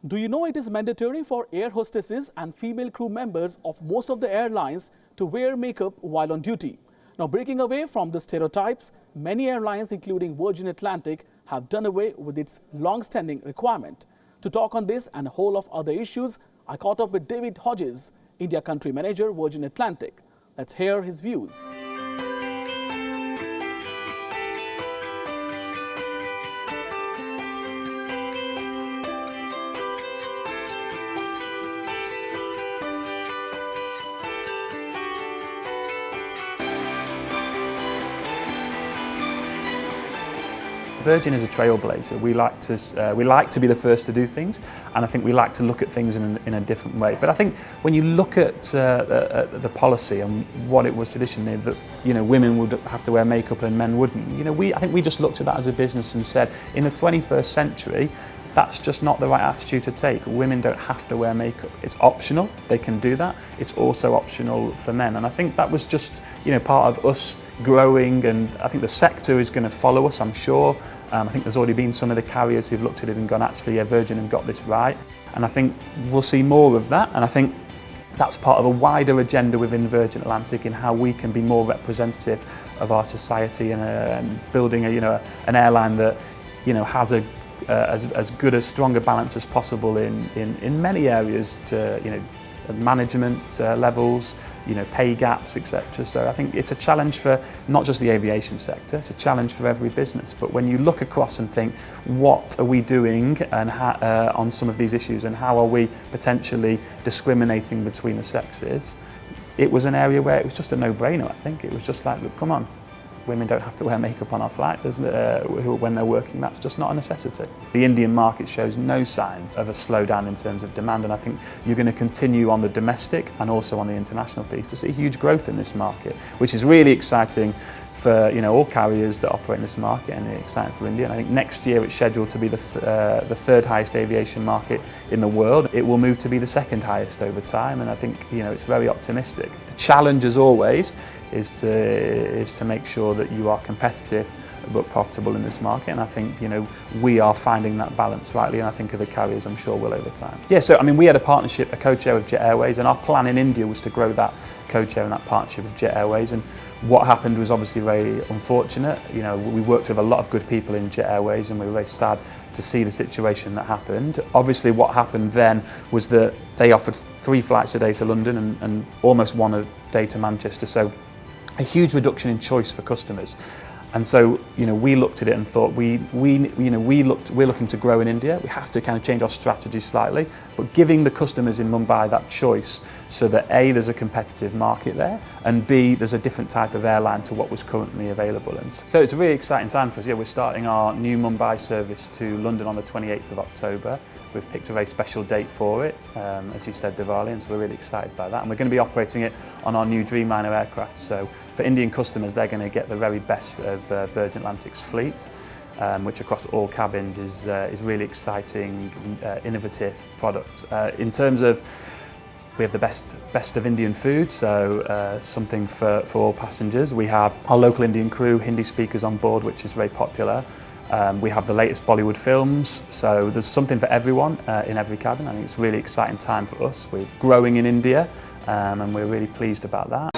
Do you know it is mandatory for air hostesses and female crew members of most of the airlines to wear makeup while on duty? Now, breaking away from the stereotypes, many airlines, including Virgin Atlantic, have done away with its long-standing requirement. To talk on this and a whole of other issues, I caught up with David Hodges, India Country Manager, Virgin Atlantic. Let's hear his views. Virgin is a trailblazer. We like to be the first to do things, and I think we like to look at things in a different way. But I think when you look at the policy and what it was traditionally, that women would have to wear makeup and men wouldn't. I think we just looked at that as a business and said, in the 21st century, that's just not the right attitude to take. Women don't have to wear makeup. It's optional. They can do that. It's also optional for men. And I think that was just, part of us growing, and I think the sector is going to follow us, I'm sure. I think there's already been some of the carriers who've looked at it and gone, actually, yeah, Virgin have got this right. And I think we'll see more of that. And I think that's part of a wider agenda within Virgin Atlantic in how we can be more representative of our society and building an airline that has as good a stronger balance as possible in many areas to management levels, pay gaps, etc. So I think it's a challenge for not just the aviation sector, it's a challenge for every business. But when you look across and think, what are we doing and on some of these issues, and how are we potentially discriminating between the sexes, it was an area where it was just a no-brainer. I think it was just like, look, come on. Women don't have to wear makeup on our flight when they're working. That's just not a necessity. The Indian market shows no signs of a slowdown in terms of demand, and I think you're going to continue on the domestic and also on the international piece to see huge growth in this market, which is really exciting for all carriers that operate in this market, and exciting for India. And I think next year it's scheduled to be the third highest aviation market in the world. It will move to be the second highest over time, and I think it's very optimistic. The challenge, as always, is to make sure that you are competitive but profitable in this market, and I think we are finding that balance rightly, and I think other carriers, I'm sure, will over time. Yeah, so I mean, we had a partnership, a co-chair with Jet Airways, and our plan in India was to grow that co-chair and that partnership with Jet Airways. And what happened was obviously very unfortunate. We worked with a lot of good people in Jet Airways, and we were very sad to see the situation that happened. Obviously, what happened then was that they offered 3 flights a day to London and almost 1 a day to Manchester. So a huge reduction in choice for customers. And so, we looked at it and thought, we're looking to grow in India. We have to kind of change our strategy slightly, but giving the customers in Mumbai that choice so that A, there's a competitive market there, and B, there's a different type of airline to what was currently available. And so it's a really exciting time for us. Yeah, we're starting our new Mumbai service to London on the 28th of October. We've picked a very special date for it, as you said, Diwali, and so we're really excited by that. And we're going to be operating it on our new Dreamliner aircraft. So for Indian customers, they're going to get the very best of Virgin Atlantic's fleet, which across all cabins is really exciting, innovative product. In terms of, we have the best of Indian food, so something for all passengers. We have our local Indian crew, Hindi speakers on board, which is very popular. We have the latest Bollywood films, so there's something for everyone in every cabin. I think it's a really exciting time for us. We're growing in India, and we're really pleased about that.